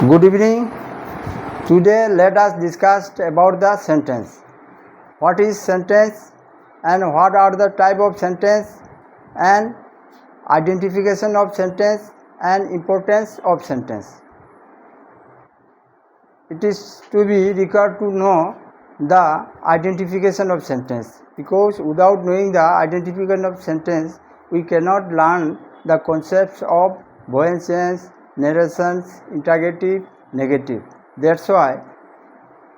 Good evening. Today let us discuss about the sentence. What is sentence and what are the type of sentence and identification of sentence and importance of sentence. It is to be required to know the identification of sentence, because without knowing the identification of sentence we cannot learn the concepts of voicings, narrations, interrogative, negative. That's why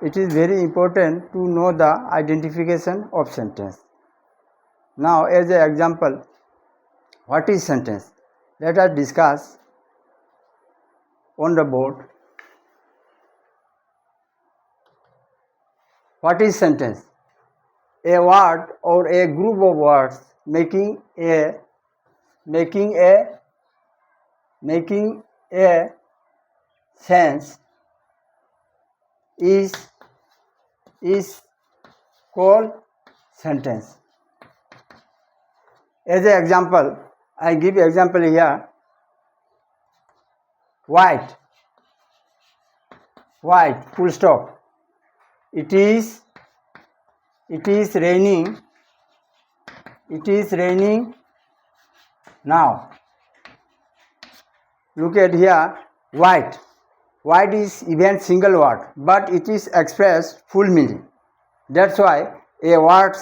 it is very important to know the identification of sentence. Now, as an example, what is sentence? Let us discuss on the board. What is sentence? A word or a group of words making a sense is called sentence. As an example, I give example here. White, full stop. It is raining now. Look at here, white is even single word, but it is expressed full meaning. That's why a word,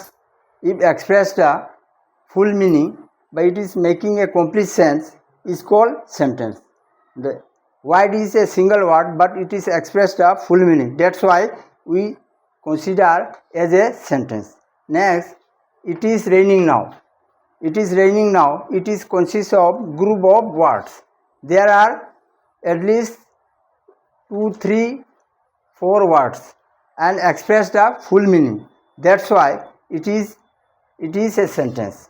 if expressed a full meaning but it is making a complete sense, is called sentence. The white is a single word but it is expressed a full meaning. That's why we consider as a sentence. Next, it is raining now. It is consists of group of words. There are at least 2, 3, 4 words and expressed a full meaning. That's why it is a sentence,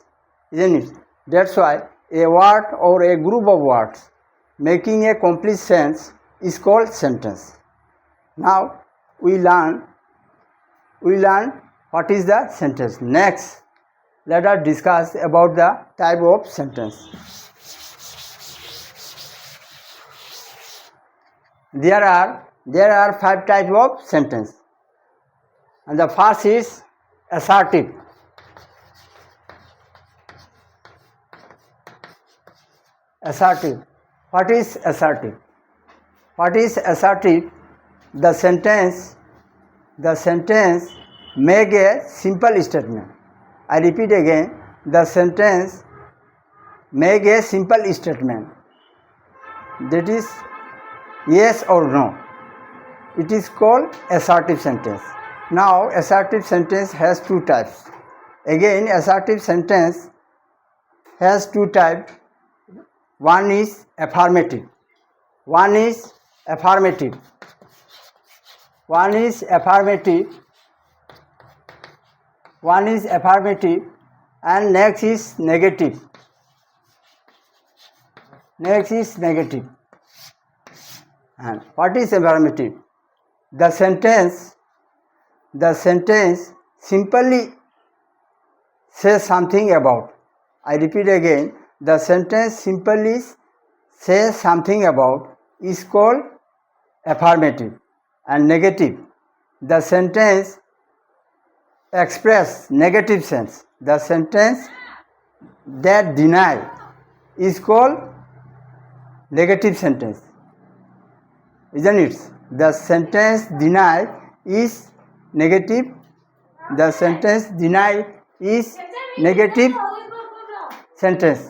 isn't it? That's why a word or a group of words making a complete sense is called sentence. Now we learn what is the sentence. Next, let us discuss about the type of sentence. There are 5 types of sentence, and the first is assertive. Assertive. What is assertive? The sentence make a simple statement. I repeat again, the sentence make a simple statement, that is yes or no. It is called assertive sentence. Now, assertive sentence has 2 types. Again, assertive sentence has 2 types. One is affirmative. And next is negative. And what is affirmative? The sentence simply says something about. I repeat again, the sentence simply says something about is called affirmative. And negative, the sentence express negative sense. The sentence that deny is called negative sentence, isn't it? The sentence deny is negative. The sentence deny is negative sentence.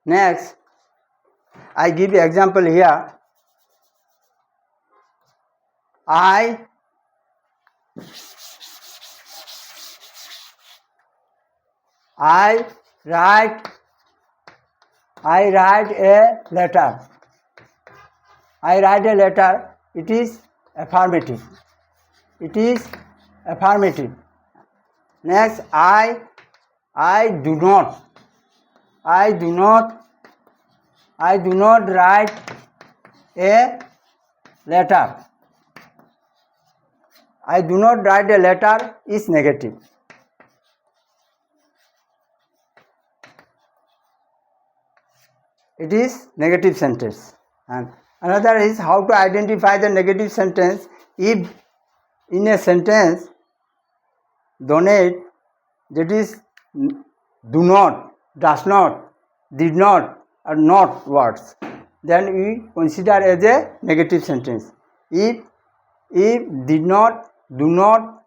Next, I give you example here. I write a letter. It is affirmative. Next, I do not write a letter. I do not write a letter is negative. It is negative sentence. And Another is how to identify the negative sentence if in a sentence donate, that is do not, does not, did not or not words, then we consider as a negative sentence. If did not, do not,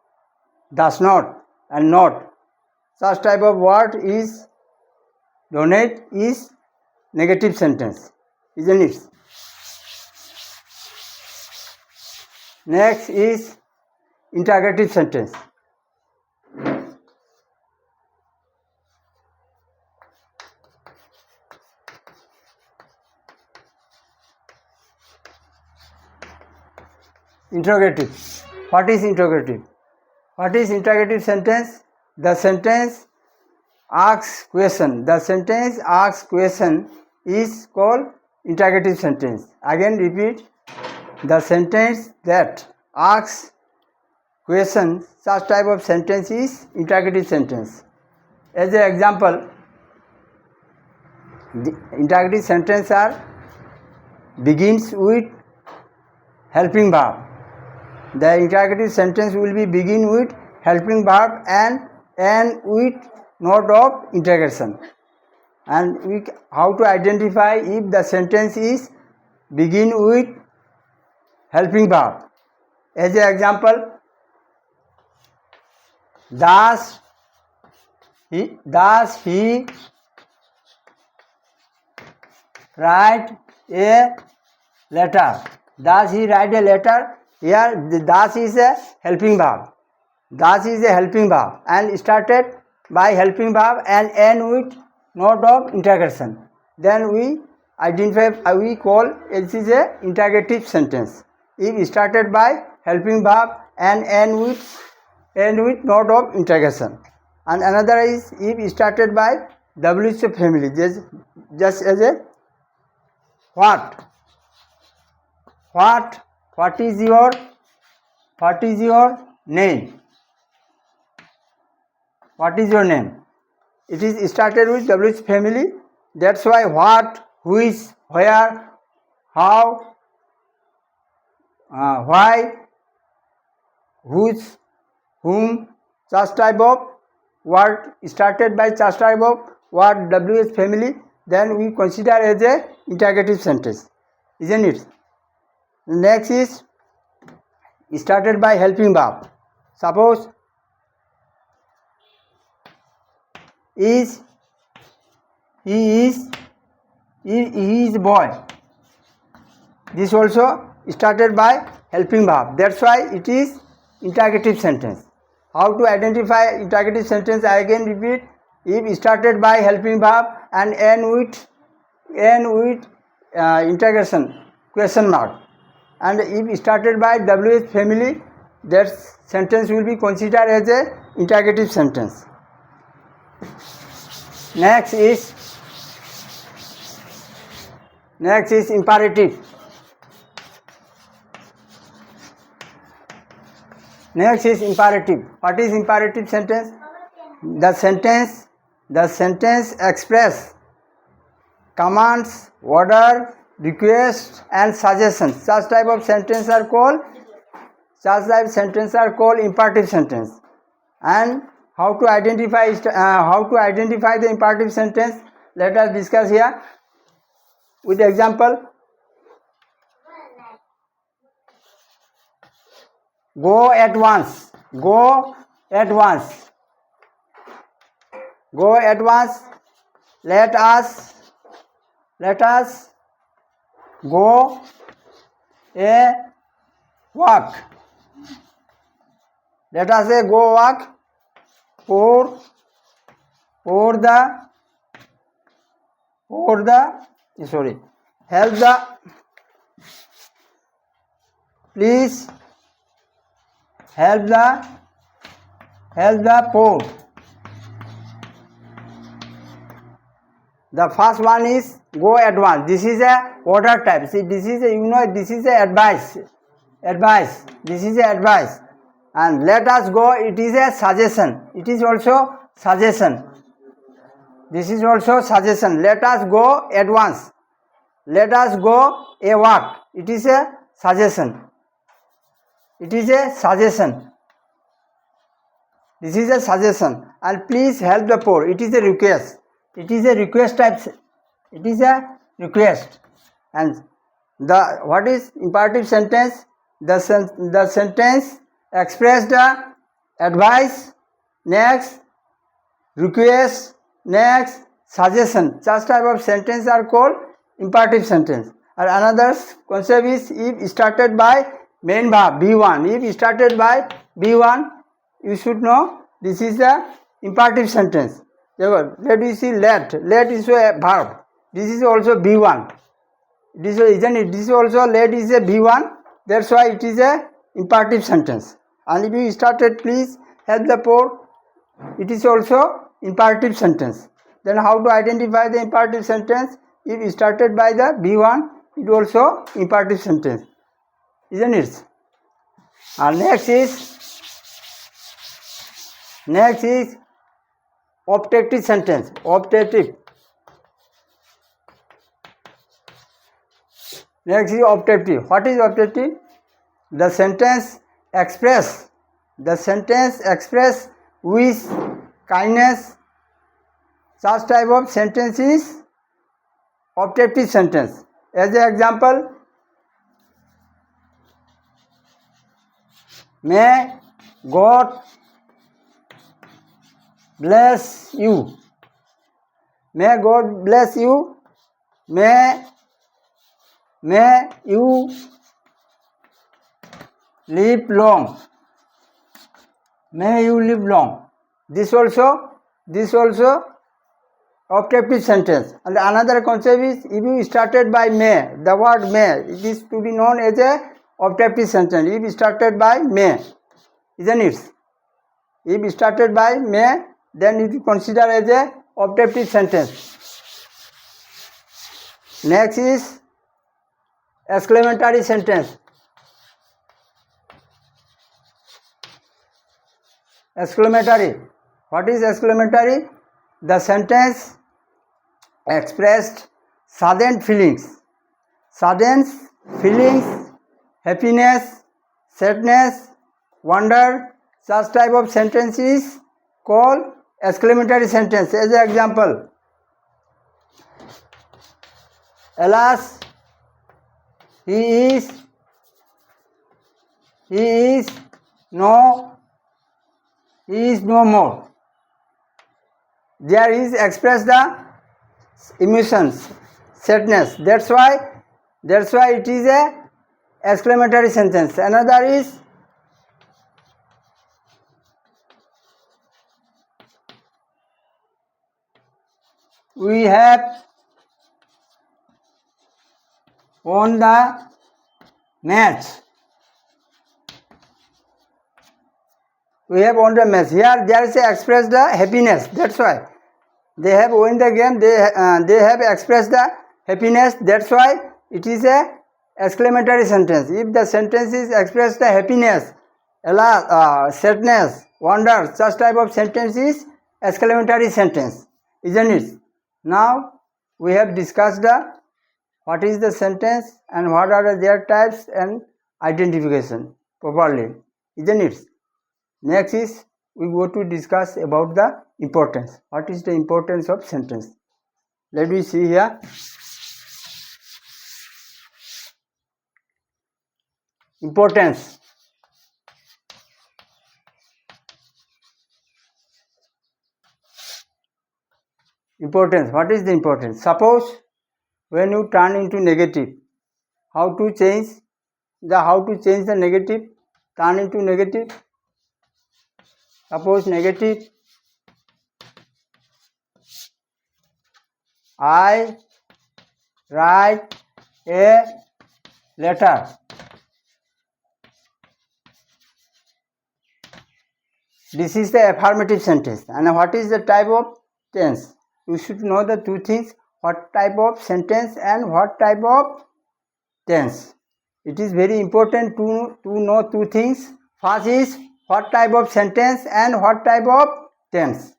does not and not, such type of word is donate is negative sentence, isn't it? Next is interrogative sentence. Interrogative. What is interrogative? What is interrogative sentence? The sentence asks question. The sentence asks question is called interrogative sentence. Again repeat. The sentence that asks question, such type of sentence is interrogative sentence. As an example, the interrogative sentence are begins with helping verb. The interrogative sentence will be begin with helping verb and end with note of interrogation. And how to identify if the sentence is begin with helping verb. As an example, does he write a letter? Does he write a letter? Here the does is a helping verb. Does is a helping verb and started by helping verb and end with note of interrogation. Then we identify, we call it is a interrogative sentence. If started by helping verb and end with note of interrogation. And another is if started by WH family, just as a what is your name? What is your name? It is started with WH family. That's why what, which, where, how, why, whose, whom, such type of word started by such type of word WH family, then we consider as a interrogative sentence, isn't it? Next is started by helping verb. Suppose he is a boy. This also started by helping verb. That's why it is interrogative sentence. How to identify interrogative sentence? I again repeat. If started by helping verb and end with interrogation, question mark, and if started by WH family, that sentence will be considered as a interrogative sentence. Next is imperative. Next is imperative. What is imperative sentence? The sentence express commands, order, request and suggestions. Such type of sentences are called imperative sentence. And how to identify the imperative sentence? Let us discuss here with the example. Go at once. Go at once. Go at once. Let us go a walk. Let us say go walk for help the, please help the poor. The first one is go at once. This is a order type. See, this is a, this is a advice. This is a advice. And let us go, it is a suggestion. It is also suggestion. This is also suggestion. Let us go at once. let us go a walk. It is a suggestion. It is a suggestion. This is a suggestion. And please help the poor. It is a request. It is a request type. It is a request. And the what is imperative sentence? The sentence express the advice, next request, next suggestion. Such type of sentence are called imperative sentence. And another concept is if started by main verb B1. If started by B1, you should know this is the imperative sentence. Let me see let. Let is a verb. This is also B1. This isn't it? This is also let is a B1. That's why it is a imperative sentence. And if you started please help the poor, it is also imperative sentence. Then how to identify the imperative sentence? If it started by the B1, it also imperative sentence, isn't it? And next is objective sentence. Objective. Next is objective. What is objective? The sentence express with kindness. Such type of sentence is objective sentence. As an example, may God bless you. May God bless you. May you live long. May you live long. This also objective sentence. And another concept is if you started by may, the word may, it is to be known as a objective sentence. If started by may, isn't it? If started by may, then it is considered as a objective sentence. Next is exclamatory sentence. Exclamatory. What is exclamatory? The sentence expressed sudden feelings, happiness, sadness, wonder. Such type of sentence is called exclamatory sentence. As an example, alas, he is no more. There is express the emotions, sadness. That's why it is a exclamatory sentence. Another is we have won the match. We have won the match. Here there is express the happiness. That's why they have won the game. They have expressed the happiness. That's why it is a exclamatory sentence. If the sentence is express the happiness, sadness, wonder, such type of sentence is exclamatory sentence, isn't it? Now we have discussed the what is the sentence and what are their types and identification properly, isn't it? Next is we go to discuss about the importance. What is the importance of sentence? Let me see here. Importance. Importance. What is the importance? Suppose when you turn into negative, how to change the negative? Turn into negative. Suppose negative. I write a letter. This is the affirmative sentence. And what is the type of tense? You should know the two things, what type of sentence and what type of tense. It is very important to know two things. First is what type of sentence and what type of tense.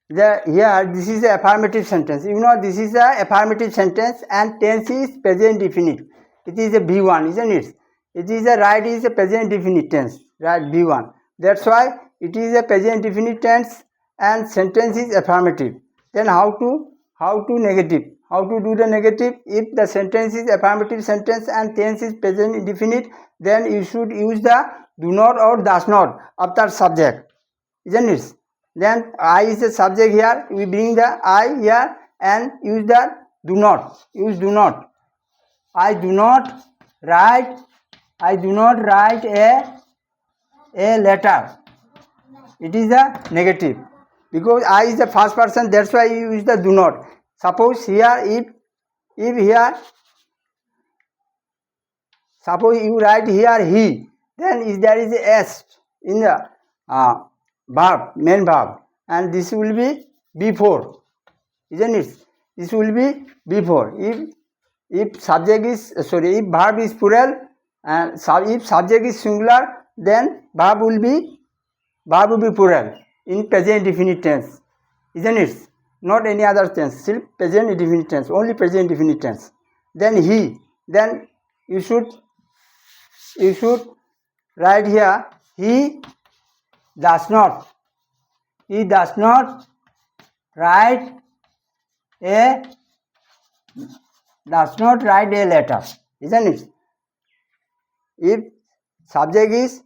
Here this is the affirmative sentence. You know this is the affirmative sentence and tense is present definite. It is a V1, isn't it? It is a right is a present definite tense, right? V1. That's why it is a present definite tense and sentence is affirmative. Then how to negative? How to do the negative? If the sentence is affirmative sentence and tense is present indefinite, then you should use the do not or does not after subject, isn't it? Then I is the subject here. We bring the I here and use the do not. Use do not. I do not write. I do not write a letter. It is the negative because I is the first person. That's why you use the do not. Suppose here if here suppose you write here he, then if there is a s in the verb, main verb, and this will be before, isn't it? This will be before. If subject is if verb is plural and if subject is singular, then verb will be plural in present definite tense, isn't it? Not any other tense, still present indefinite tense, only present indefinite tense. Then he, then you should write here he does not write a letter, isn't it? If subject is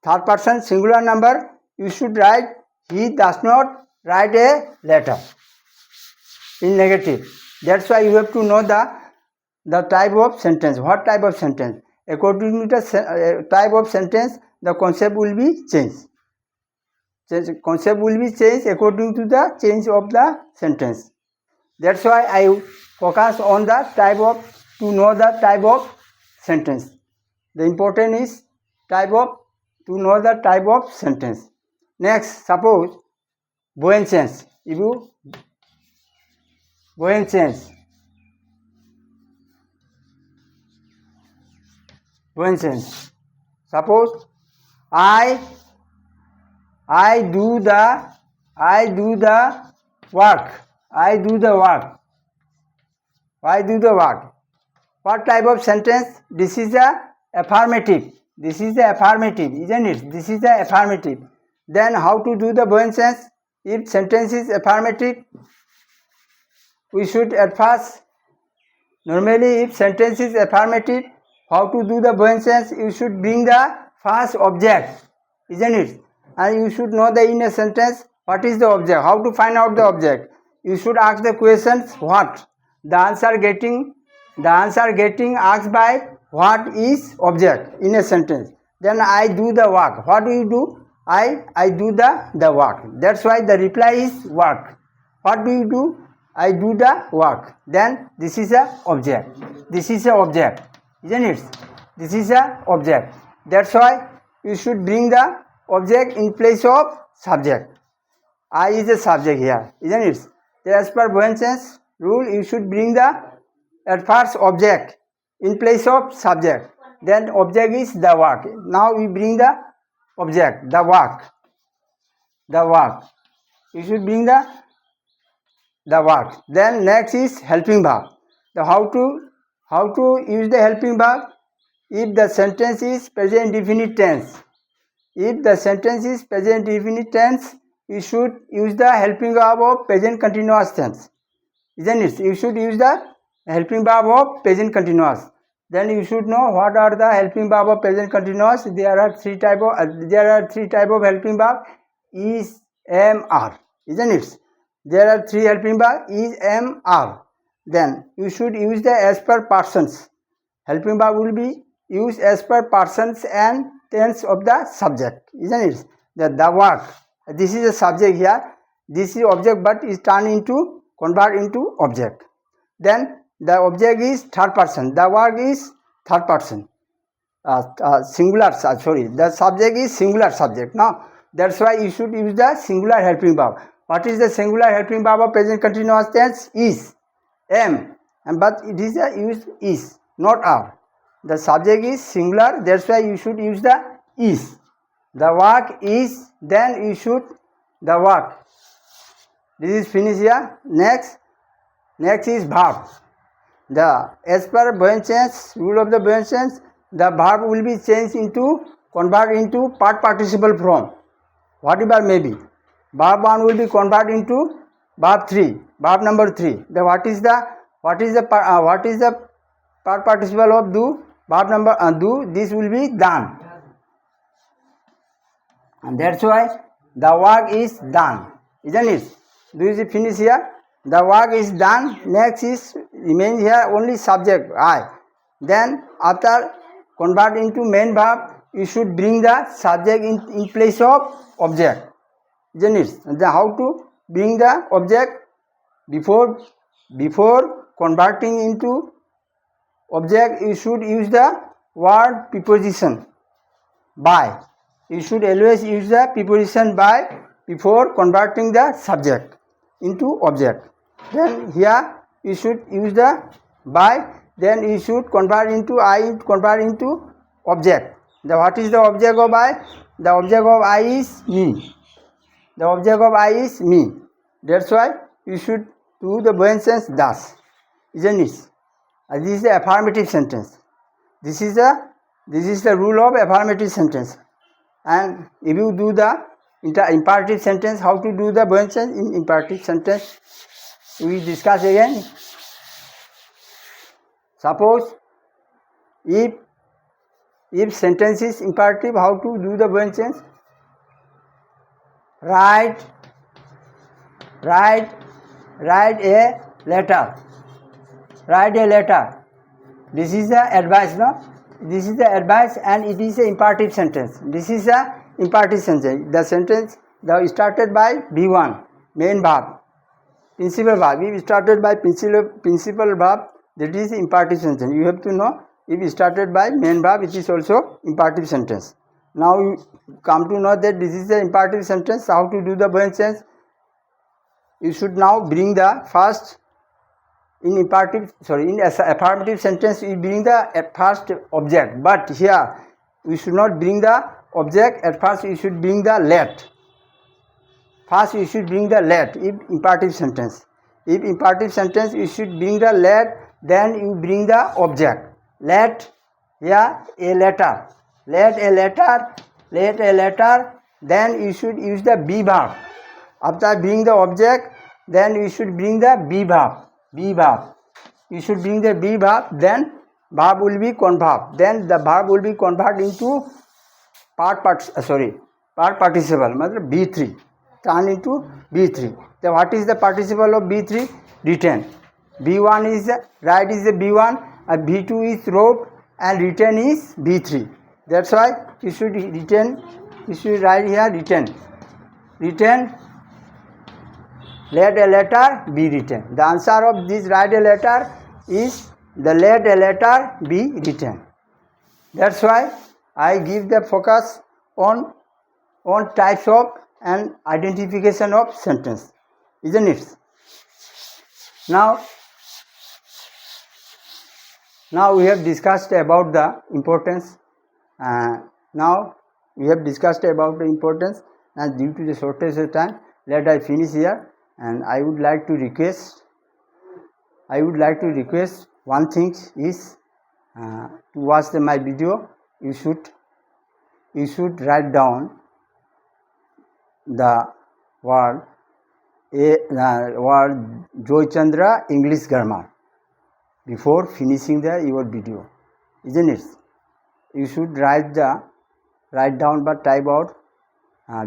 third person singular number, you should write he does not write a letter in negative. That's why you have to know the type of sentence. What type of sentence? According to the type of sentence, the concept will be changed. Concept will be changed according to the change of the sentence. That's why I focus on the type of, to know the type of sentence. The important is to know the type of sentence. Next, suppose Boenchens. If you Boenchens. Suppose I do the work. What type of sentence? This is a affirmative. Isn't it? This is the affirmative. Then how to do the Boenchens? If sentence is affirmative, we should at first, normally if sentence is affirmative, how to do the Boenchens? You should bring the first object, isn't it? And you should know in a sentence what is the object, how to find out the object. You should ask the questions what. The answer getting asked by what is object in a sentence. Then I do the work. What do you do? I do the work. That's why the reply is work. What do you do? I do the work. Then this is a object. Isn't it? This is a object. That's why you should bring the object in place of subject. I is a subject here, isn't it? As per Boenchens rule, you should bring the at first object in place of subject. Then object is the work. Now we bring the object, the work. You should bring the work. Then next is helping verb. How to use the helping verb? If the sentence is present indefinite tense. You should use the helping verb of present continuous tense. Isn't it? You should use the helping verb of present continuous. Then you should know what are the helping verb of present continuous. There are three type of helping verb. Is, am, are. Isn't it? There are three helping verb. Is, am, are. Then you should use the as per persons. Helping verb will be used as per persons and tense of the subject. Isn't it? The work. This is a subject here. This is object, but is convert into object. Then the object is third person. The work is third person. Singular. The subject is singular subject. Now that's why you should use the singular helping verb. What is the singular helping verb of present continuous tense? Is, am, but it is used is, not are. The subject is singular. That's why you should use the is. The work is. Then you should the work. This is finished here. Next is verb. As per Boyens rule of the Boyens, the verb will be changed into, convert into part participle form, whatever may be. Verb 1 will be converted into verb 3, verb number 3. What is the part participle of do? Verb number do. This will be done, and that's why the work is done, isn't it? This is finish here. The work is done. Next is remains here only subject I. Then after convert into main verb, you should bring the subject in place of object, isn't it? And how to bring the object? Before converting into object, you should use the word preposition by. You should always use the preposition by before converting the subject into object. Then here you should use the by. Then you should convert into I, convert into object. What is the object of I? The object of I is me. The object of I is me. That's why you should do the Boyens sentence thus, isn't it? This is the affirmative sentence. This is the rule of affirmative sentence. And if you do the imperative sentence, how to do the Boyens sentence in imperative sentence, we discuss again. Suppose if sentence is imperative, how to do the Boyens sentence? Write a letter. Write a letter. This is the advice, no? This is the advice, and it is an imperative sentence. This is a imperative sentence. The sentence started by B1, main verb, principal verb. If started by principal verb, that is imperative sentence. You have to know, if it started by main verb, it is also imperative sentence. Now you come to know that this is the imperative sentence. How to do the Boyens sentence? You should now bring the first in affirmative sentence you bring the at first object, but here we should not bring the object. At first you should bring the let. First you should bring the let. If imperative sentence you should bring the let, then you bring the object. Let here a letter. Let a letter. Then you should use the be verb. After bring the object, then you should bring the be verb. You should bring the be verb, then verb will be converb. Then the verb will be converted into part participle, matlab B3, turn into B3. Then what is the participle of B3? Written. B1 is write is the B1, and B2 is wrote, and written is B3. That's why you should write here written. Let a letter be written. The answer of this write a letter is the let a letter be written. That's why I give the focus on types of and identification of sentence, isn't it? Now we have discussed about the importance. And due to the shortage of time, let I finish here. And I would like to request one thing is to watch my video. You should write down the word Joy Chandra English grammar before finishing your video, isn't it? You should write down but type out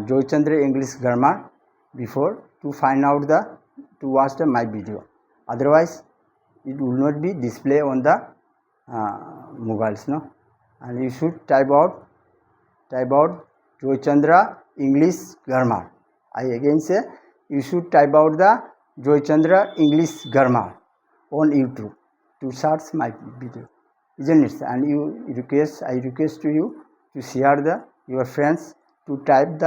Joy Chandra English grammar before to find out to watch my video. Otherwise it will not be display on the mobiles, no? And you should type out Joy Chandra English grammar. I again say you should type out the Joy Chandra English grammar on YouTube to search my video, isn't it? And I request to you to share your friends to write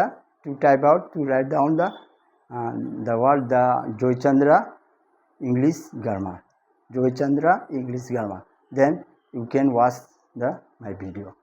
down the word the Joy Chandra English grammar. Then you can watch my video.